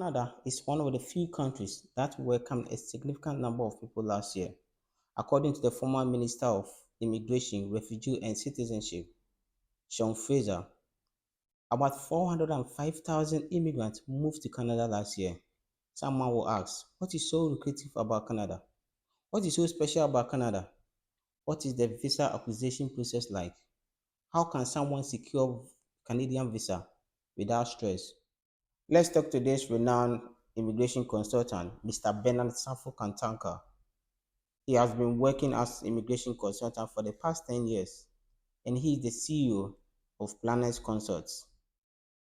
Canada is one of the few countries that welcomed a significant number of people last year, according to the former Minister of Immigration, Refugee and Citizenship, Sean Fraser. About 405,000 immigrants moved to Canada last year. Someone will ask, what is so lucrative about Canada? What is so special about Canada? What is the visa application process like? How can someone secure Canadian visa without stress? Let's talk to this renowned immigration consultant, Mr. Bernard Safo Kantanka. He has been working as immigration consultant for the past 10 years, and he is the CEO of Planets Consults.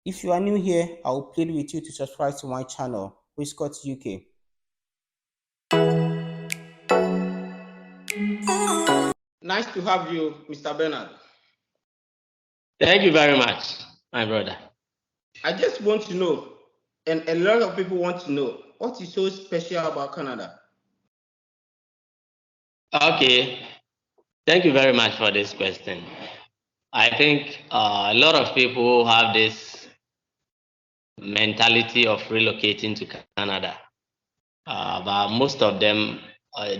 If you are new here, I will plead with you to subscribe to my channel, Wiscott UK. Nice to have you, Mr. Bernard. Thank you very much, my brother. I just want to know, and a lot of people want to know, what is so special about Canada? Okay, thank you very much for this question. I think a lot of people have this mentality of relocating to Canada, but most of them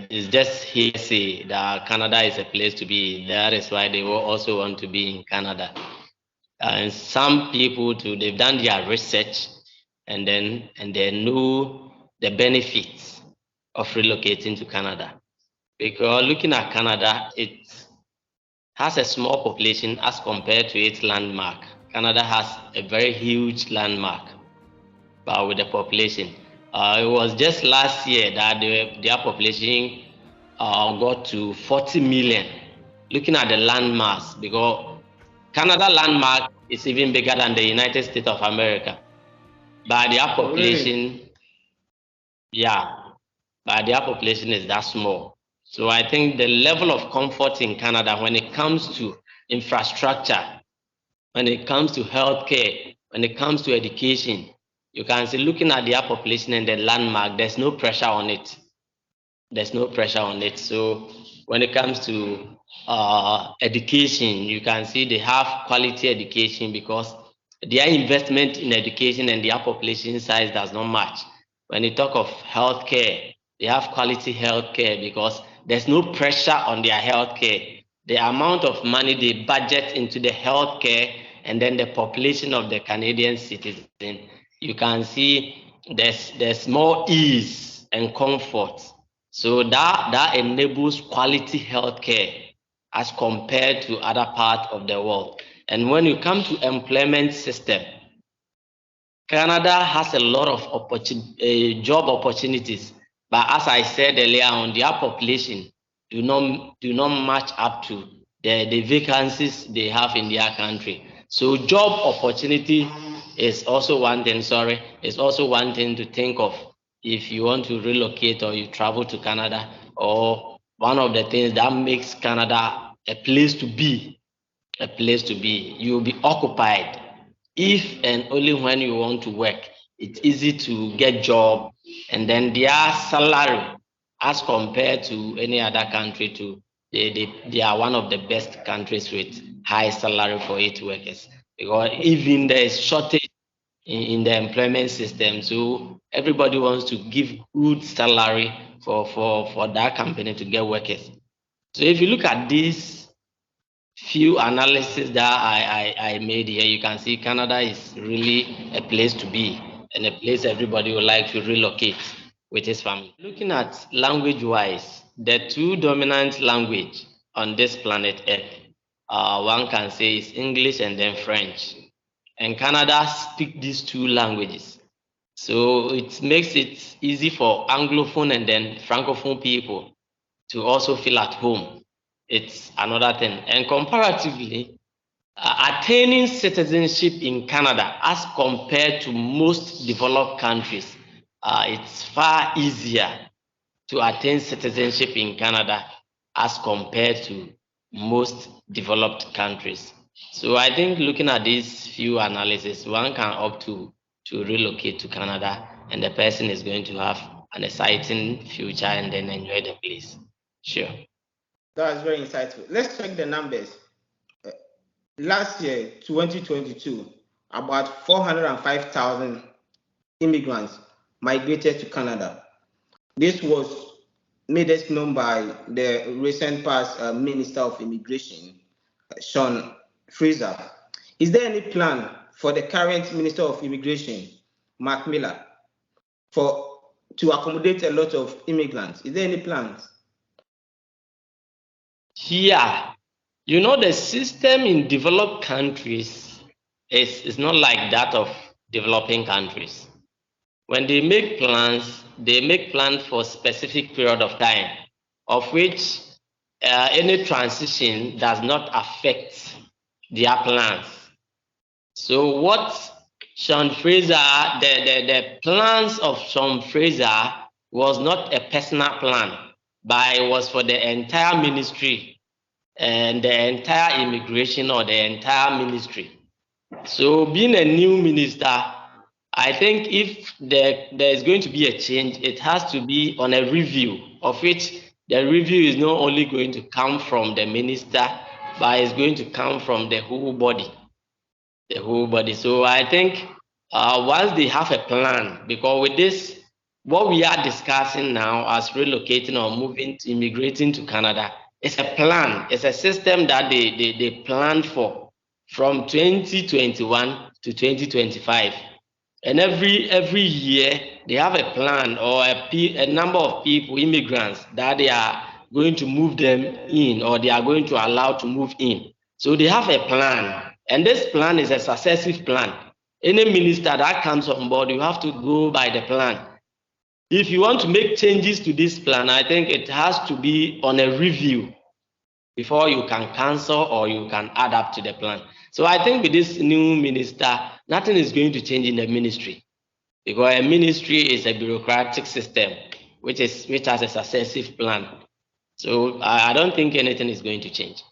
is just hearsay that Canada is a place to be. That is why they will also want to be in Canada. And some people too, they've done their research and they know the benefits of relocating to Canada. Because looking at Canada, it has a small population as compared to its landmark. Canada has a very huge landmark, but with the population. It was just last year that their population got to 40 million. Looking at the landmass, because Canada landmark is even bigger than the United States of America. But their population, but their population is that small. So I think the level of comfort in Canada when it comes to infrastructure, when it comes to healthcare, when it comes to education, you can see looking at their population and the landmark, there's no pressure on it. There's no pressure on it. So when it comes to education, you can see they have quality education because their investment in education and their population size does not match. When you talk of healthcare, they have quality healthcare because there's no pressure on their healthcare. The amount of money they budget into the healthcare and then the population of the Canadian citizen, you can see there's more ease and comfort. So that enables quality healthcare as compared to other parts of the world. And when you come to employment system, Canada has a lot of job opportunities, but as I said earlier on, their population do not match up to the vacancies they have in their country. So job opportunity is also one thing. It's also one thing to think of if you want to relocate or you travel to Canada, or one of the things that makes Canada a place to be. You'll be occupied. If and only when you want to work, it's easy to get job, and then their salary as compared to any other country too, they are one of the best countries with high salary for its workers, because even there is shortage in the employment system, so everybody wants to give good salary for that company to get workers. So if you look at this few analysis that I made here, you can see Canada is really a place to be and a place everybody would like to relocate with his family. Looking at language wise, the two dominant language on this planet Earth, one can say is English and then French. And Canada speak these two languages. So it makes it easy for Anglophone and then Francophone people to also feel at home. It's another thing. And comparatively, attaining citizenship in Canada as compared to most developed countries, it's far easier to attain citizenship in Canada as compared to most developed countries. So I think looking at these few analysis, one can opt to relocate to Canada, and the person is going to have an exciting future and then enjoy the place. Sure. That's very insightful. Let's check the numbers. Last year, 2022, about 405,000 immigrants migrated to Canada. This was made us known by the recent past Minister of Immigration, Sean Fraser. Is there any plan for the current Minister of Immigration, Mark Miller, to accommodate a lot of immigrants? Is there any plans? Yeah, you know, the system in developed countries is not like that of developing countries. When they make plans for a specific period of time, of which any transition does not affect their plans. So what Sean Fraser, the plans of Sean Fraser was not a personal plan, but it was for the entire ministry and the entire immigration or the entire ministry. So being a new minister, I think if there is going to be a change, it has to be on a review, of which the review is not only going to come from the minister, but it's going to come from the whole body. The whole body. So I think once they have a plan, because with this, what we are discussing now as relocating or immigrating to Canada, it's a plan. It's a system that they planned for from 2021 to 2025. And every year they have a plan or a number of people, immigrants, that they are going to move them in or they are going to allow to move in. So they have a plan. And this plan is a successive plan. Any minister that comes on board, you have to go by the plan. If you want to make changes to this plan, I think it has to be on a review before you can cancel or you can add up to the plan. So I think with this new minister, nothing is going to change in the ministry, because a ministry is a bureaucratic system which has a successive plan. So I don't think anything is going to change.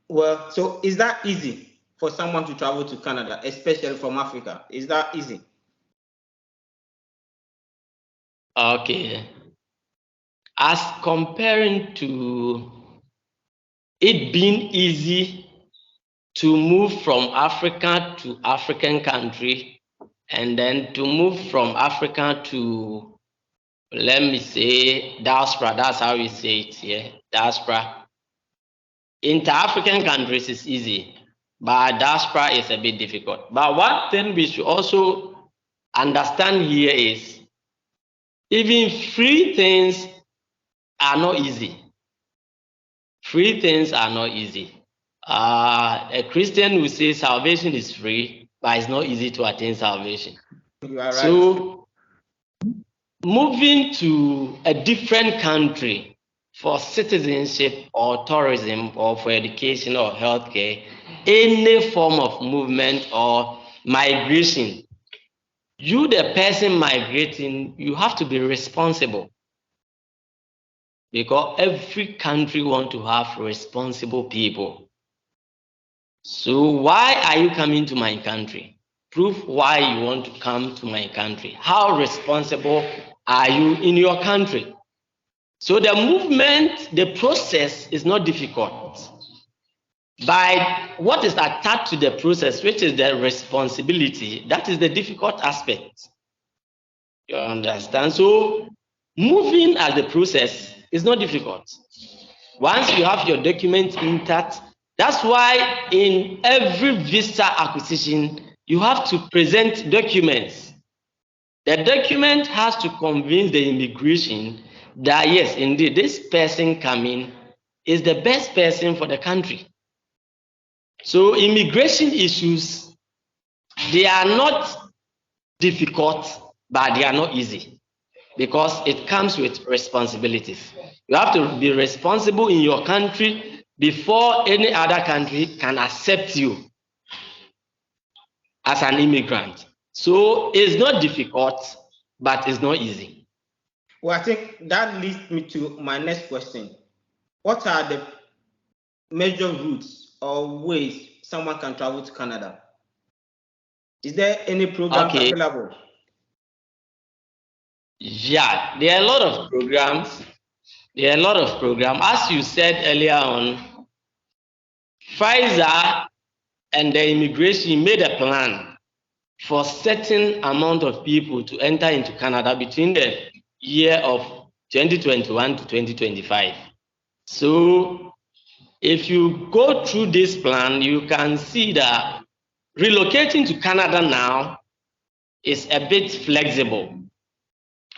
Well, so is that easy for someone to travel to Canada, especially from Africa? Is that easy? Okay. As comparing to it being easy to move from Africa to African country, and then to move from Africa to, let me say, diaspora, that's how we say it here, diaspora. Inter-African countries is easy, but diaspora is a bit difficult. But one thing we should also understand here is even free things are not easy. Free things are not easy. A Christian will say salvation is free, but it's not easy to attain salvation. You are right. So moving to a different country for citizenship or tourism or for education or healthcare, any form of movement or migration, you, the person migrating, you have to be responsible, because every country wants to have responsible people. So why are you coming to my country? Prove why you want to come to my country. How responsible are you in your country? So the movement, the process is not difficult. But what is attached to the process, which is the responsibility, that is the difficult aspect. You understand? So moving as the process is not difficult. Once you have your document intact, that's why in every visa acquisition, you have to present documents. The document has to convince the immigration that yes, indeed, this person coming is the best person for the country. So immigration issues, they are not difficult, but they are not easy, because it comes with responsibilities. You have to be responsible in your country before any other country can accept you as an immigrant. So it's not difficult, but it's not easy. Well, I think that leads me to my next question. What are the major routes or ways someone can travel to Canada? Is there any program available? Yeah, there are a lot of programs. As you said earlier on, Pfizer and the immigration made a plan for certain amount of people to enter into Canada between the year of 2021 to 2025. So if you go through this plan, you can see that relocating to Canada now is a bit flexible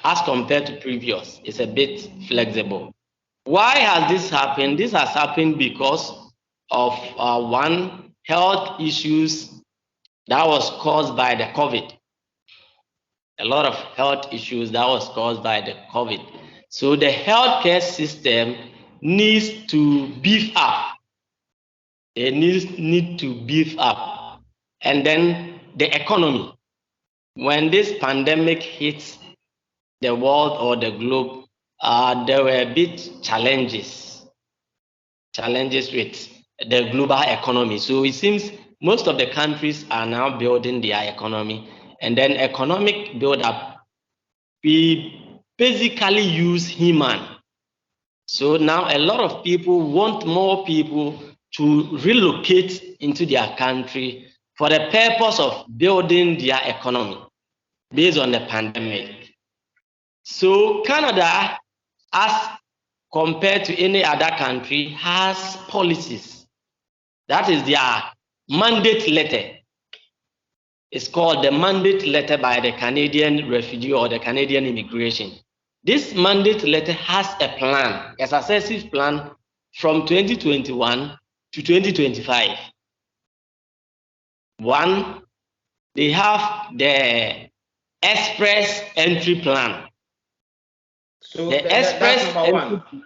as compared to previous. It's a bit flexible. Why has this happened? This has happened because of one, health issues that was caused by the COVID. A lot of health issues that was caused by the COVID. So the healthcare system needs to beef up. It need to beef up. And then the economy. When this pandemic hits the world or the globe, there were a bit challenges with the global economy. So it seems most of the countries are now building their economy, and then economic build-up, we basically use human. So now a lot of people want more people to relocate into their country for the purpose of building their economy based on the pandemic. So Canada, as compared to any other country, has policies. That is their mandate letter. It's called the mandate letter by the Canadian refugee or the Canadian immigration. This mandate letter has a plan, a successive plan from 2021 to 2025. One, they have the express entry plan. So the express that's number one.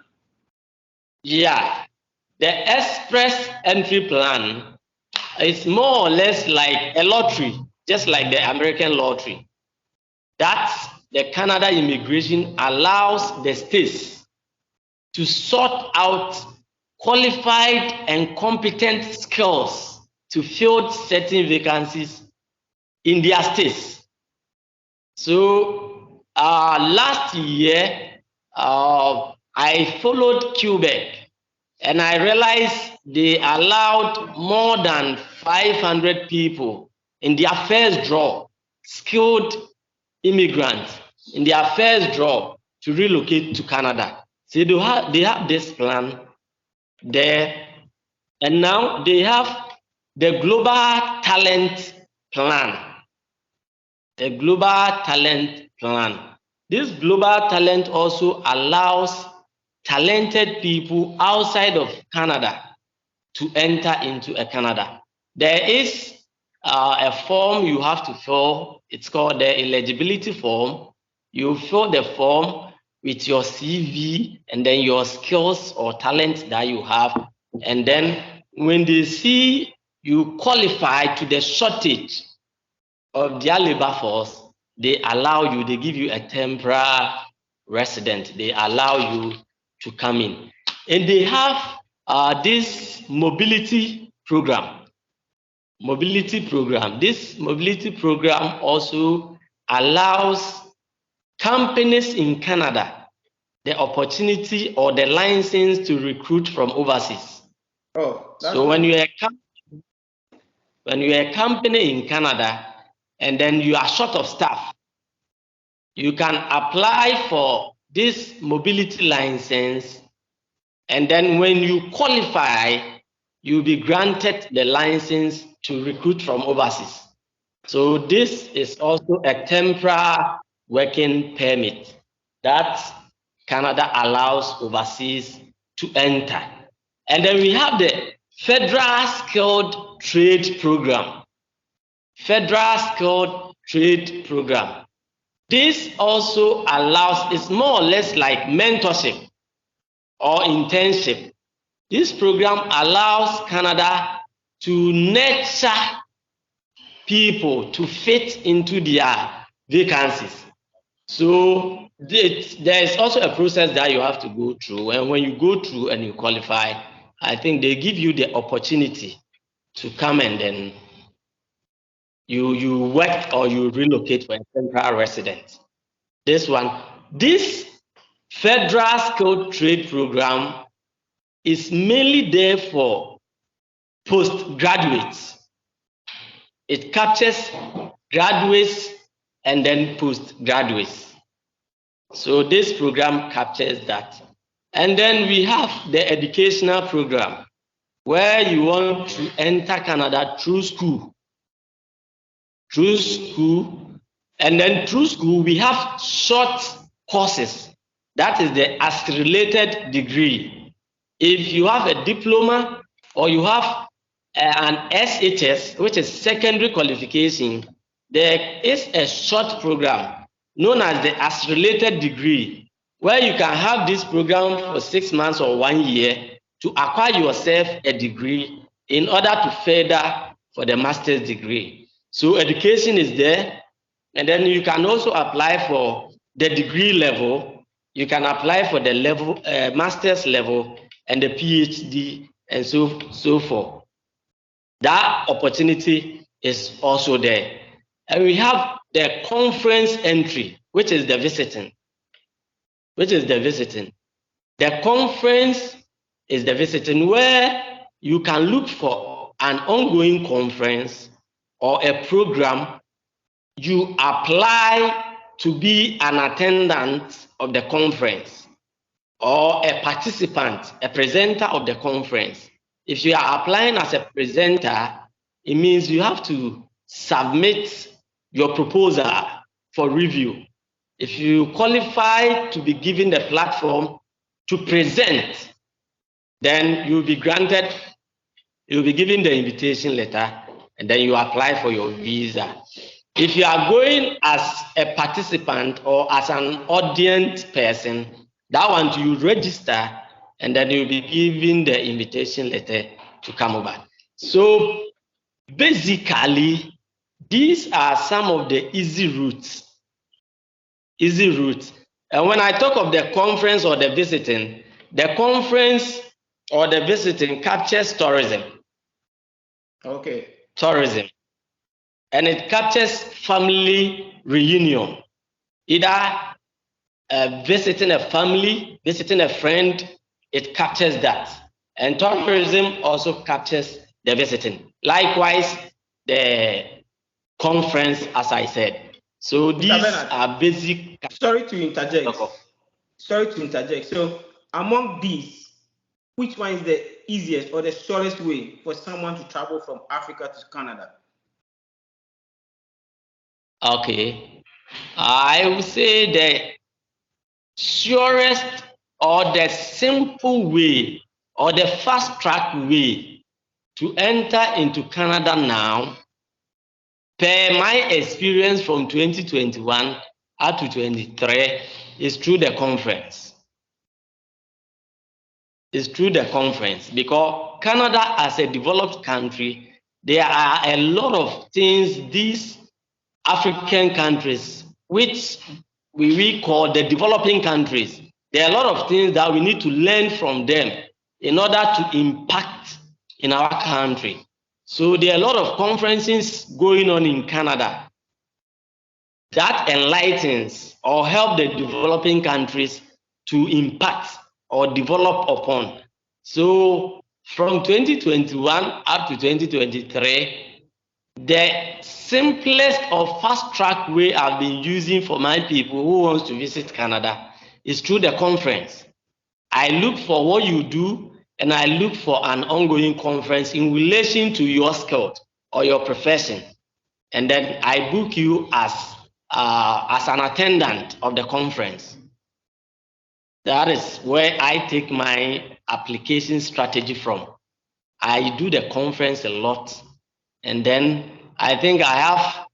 Yeah, the express entry plan is more or less like a lottery, just like the American lottery. That the Canada immigration allows the states to sort out qualified and competent skills to fill certain vacancies in their states. So last year, I followed Quebec, and I realized they allowed more than 500 people in their first draw, skilled immigrants in their first draw, to relocate to Canada. So they have this plan there, and now they have the Global Talent Plan. The Global Talent Plan. This Global Talent also allows talented people outside of Canada to enter into Canada. There is a form you have to fill. It's called the eligibility form. You fill the form with your CV and then your skills or talents that you have. And then when they see you qualify to the shortage of their labor force, they allow you, they give you a temporary resident. They allow you to come in. And they have this mobility program. This mobility program also allows companies in Canada the opportunity or the license to recruit from overseas. So when you're a company in Canada and then you are short of staff, you can apply for this mobility license, and then when you qualify, you'll be granted the license to recruit from overseas. So this is also a temporary working permit that Canada allows overseas to enter. And then we have the Federal Skilled Trade Program. Federal Skilled Trade Program. This also allows, it's more or less like mentorship or internship. This program allows Canada to nurture people to fit into their vacancies. So there is also a process that you have to go through, and when you go through and you qualify, I think they give you the opportunity to come and then you work or you relocate for a temporary resident. This Federal Skilled Trade Program is mainly there for postgraduates. It captures graduates, and then postgraduates. So this program captures that. And then we have the educational program where you want to enter Canada through school. And then through school, we have short courses. That is the as-related degree. If you have a diploma or you have an SHS, which is secondary qualification, there is a short program known as the as-related degree, where you can have this program for 6 months or 1 year to acquire yourself a degree in order to further for the master's degree. So education is there, and then you can also apply for the degree level. You can apply for the level, master's level, and the PhD, and so forth. That opportunity is also there. And we have the conference entry, which is the visiting. The conference is the visiting, where you can look for an ongoing conference or a program. You apply to be an attendant of the conference or a participant, a presenter of the conference. If you are applying as a presenter, it means you have to submit your proposal for review. If you qualify to be given the platform to present, then you'll be given the invitation letter, and then you apply for your visa. If you are going as a participant or as an audience person, that one you register, and then you'll be given the invitation letter to come over. So basically, these are some of the easy routes. And when I talk of the conference or the visiting, the conference or the visiting captures tourism. Okay. Tourism. And it captures family reunion. Either visiting a family, visiting a friend, it captures that. And tourism also captures the visiting. Likewise, the conference, as I said. So these are basic. Sorry to interject. So among these, which one is the easiest or the shortest way for someone to travel from Africa to Canada? Okay. I would say the surest or the simple way or the fast track way to enter into Canada now, per my experience from 2021 up to 23, is through the conference. It's through the conference, because Canada, as a developed country, there are a lot of things these African countries, which we call the developing countries, there are a lot of things that we need to learn from them in order to impact in our country. So there are a lot of conferences going on in Canada that enlightens or help the developing countries to impact or develop upon. So from 2021 up to 2023, the simplest or fast track way I've been using for my people who wants to visit Canada is through the conference. I look for what you do, and I look for an ongoing conference in relation to your skill or your profession. And then I book you as an attendant of the conference. That is where I take my application strategy from. I do the conference a lot, and then I think I have,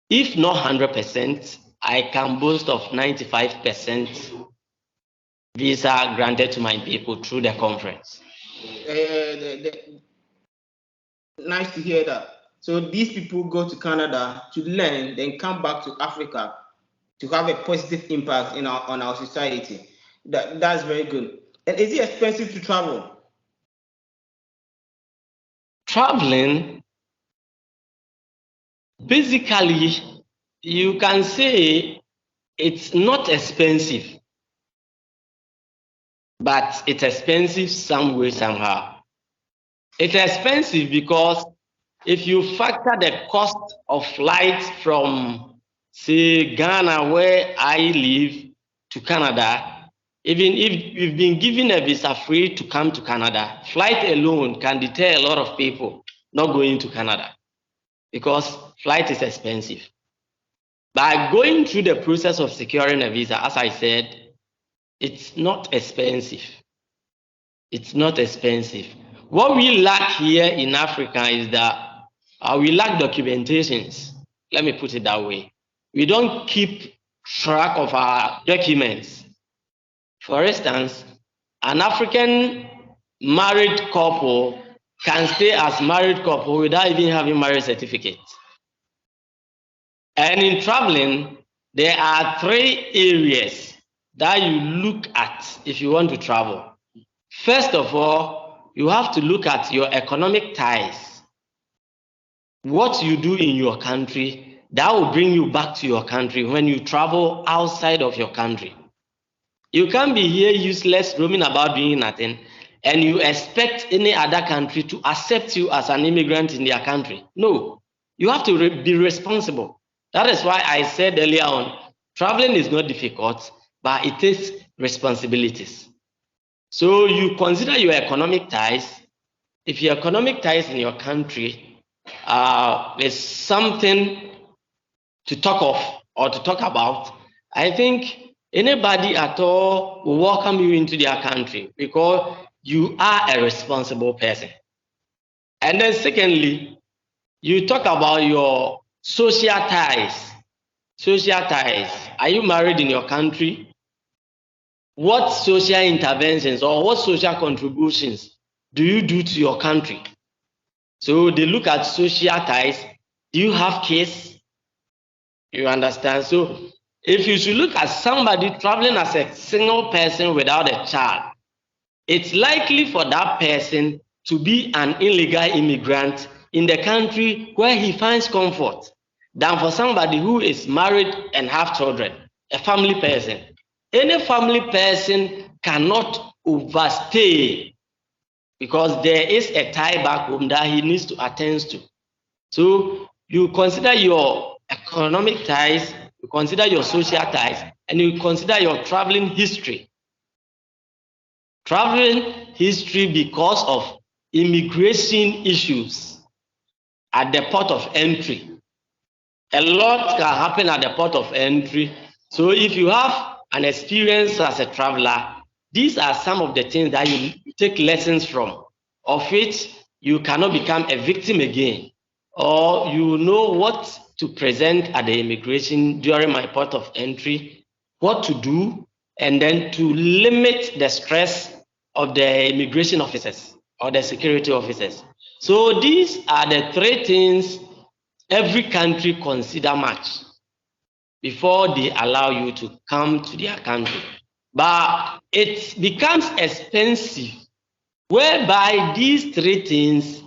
if not 100%, I can boast of 95% visa granted to my people through the conference. Nice to hear that. So these people go to Canada to learn, then come back to Africa to have a positive impact on our society. That's very good. And is it expensive to travel? Traveling, basically, you can say it's not expensive, but it's expensive some way, somehow. It's expensive because if you factor the cost of flights from, say, Ghana, where I live, to Canada, even if you've been given a visa free to come to Canada, flight alone can deter a lot of people not going to Canada because flight is expensive. By going through the process of securing a visa, as I said, it's not expensive. It's not expensive. What we lack here in Africa is that we lack documentations. Let me put it that way. We don't keep track of our documents. For instance, an African married couple can stay as married couple without even having marriage certificate. And in traveling, there are 3 areas that you look at if you want to travel. First of all, you have to look at your economic ties. What you do in your country, that will bring you back to your country when you travel outside of your country. You can't be here useless, roaming about doing nothing, and you expect any other country to accept you as an immigrant in their country. No, you have to be responsible. That is why I said earlier on, traveling is not difficult, but it takes responsibilities. So you consider your economic ties. If your economic ties in your country is something to talk of or to talk about, I think anybody at all will welcome you into their country because you are a responsible person. And then secondly, you talk about your social ties. Social ties. Are you married in your country? What social interventions or what social contributions do you do to your country? So they look at social ties. Do you have kids? You understand? So if you should look at somebody traveling as a single person without a child, it's likely for that person to be an illegal immigrant in the country where he finds comfort than for somebody who is married and have children, a family person. Any family person cannot overstay because there is a tie back home that he needs to attend to. So you consider your economic ties, you consider your social ties, and you consider your traveling history. Traveling history because of immigration issues at the port of entry. A lot can happen at the port of entry. So if you have an experience as a traveler, these are some of the things that you take lessons from, of which you cannot become a victim again, or you know what to present at the immigration during my port of entry, what to do, and then to limit the stress of the immigration officers or the security officers. So these are the 3 things every country consider much before they allow you to come to their country. But it becomes expensive, whereby these 3 things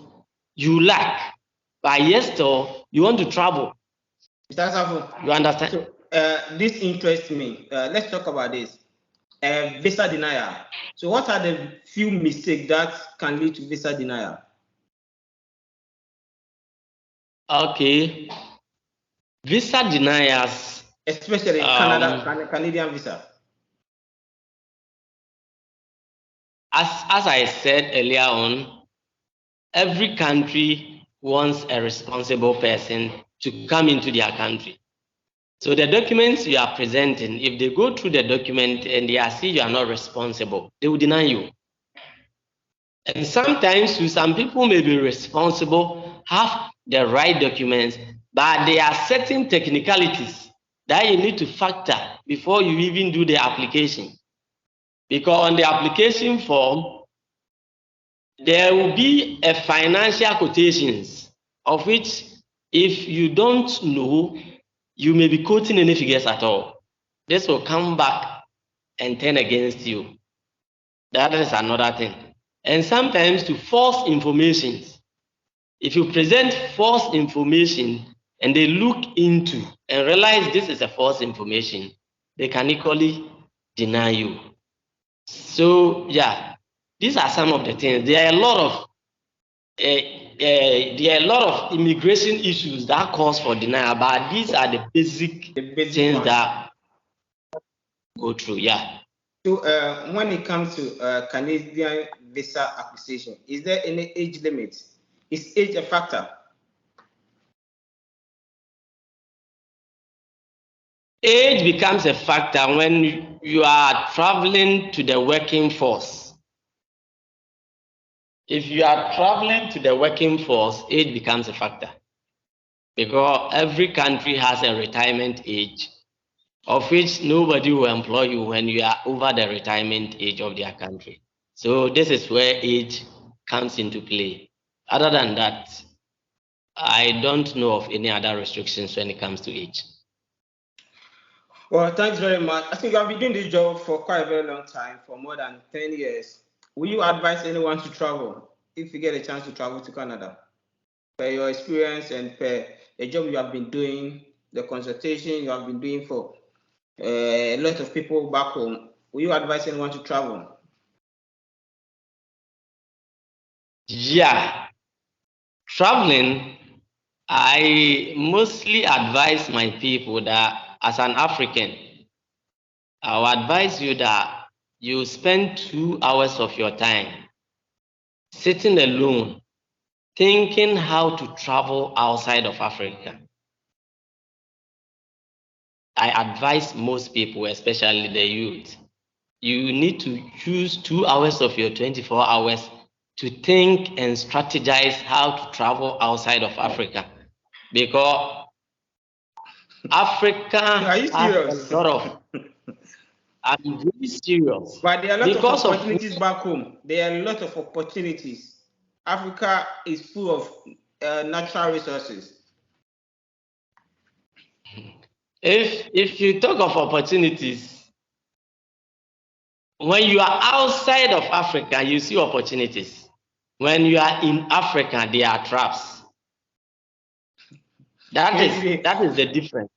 you lack. But yes, though, you want to travel. Mr. Asafo, you understand? So this interests me. Let's talk about this. Visa denial. So what are the few mistakes that can lead to visa denial? Okay. Visa deniers. Especially Canadian visa. As I said earlier on, every country wants a responsible person to come into their country. So the documents you are presenting, if they go through the document and they see you are not responsible, they will deny you. And sometimes some people may be responsible, have the right documents, but there are certain technicalities that you need to factor before you even do the application. Because on the application form, there will be a financial quotations of which if you don't know, you may be quoting any figures at all. This will come back and turn against you. That is another thing. And sometimes to false information. If you present false information and they look into and realize this is a false information, they can equally deny you. So yeah, these are some of the things. There are a lot of there are a lot of immigration issues that cause for denial, but these are the basic things ones that go through. Yeah. So, when it comes to Canadian visa acquisition, is there any age limit? Is age a factor? Age becomes a factor when you are traveling to the working force. If you are traveling to the working force, age becomes a factor because every country has a retirement age, of which nobody will employ you when you are over the retirement age of their country. So this is where age comes into play. Other than that, I don't know of any other restrictions when it comes to age. Well, thanks very much. I think I've been doing this job for quite a very long time, for more than 10 years. Will you advise anyone to travel if you get a chance to travel to Canada? Per your experience and per the job you have been doing, the consultation you have been doing for a lot of people back home, will you advise anyone to travel? Yeah, traveling, I mostly advise my people that as an African, I will advise you that you spend 2 hours of your time sitting alone, thinking how to travel outside of Africa. I advise most people, especially the youth, you need to use 2 hours of your 24 hours to think and strategize how to travel outside of Africa, because Africa Are you has a serious? lot of, I'm really serious, But there are a lot of because of opportunities back home. There are a lot of opportunities. Africa is full of natural resources. if you talk of opportunities, when you are outside of Africa, you see opportunities. When you are in Africa, there are traps. That is the difference.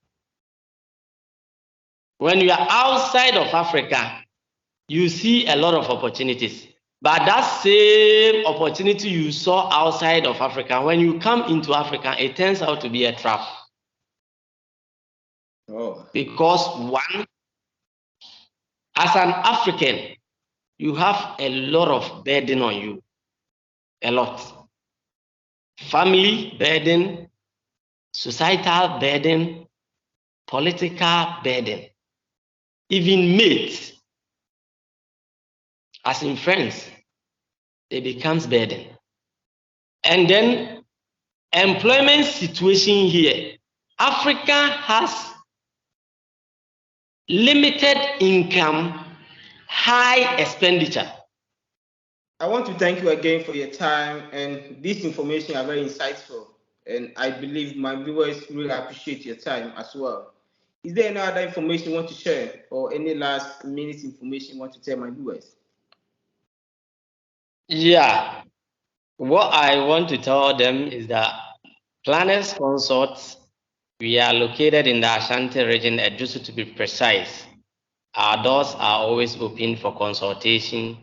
When you are outside of Africa, you see a lot of opportunities. But that same opportunity you saw outside of Africa, when you come into Africa, it turns out to be a trap. Oh. Because one, as an African, you have a lot of burden on you. A lot. Family burden, societal burden, political burden, even mates, as in friends, it becomes burden. And then employment situation here. Africa has limited income, high expenditure. I want to thank you again for your time, and this information are very insightful, and I believe my viewers really appreciate your time as well. Is there any other information you want to share, or any last minute information you want to tell my viewers? Yeah, what I want to tell them is that Planners Consorts, we are located in the Ashanti region, Ejusu to be precise. Our doors are always open for consultation.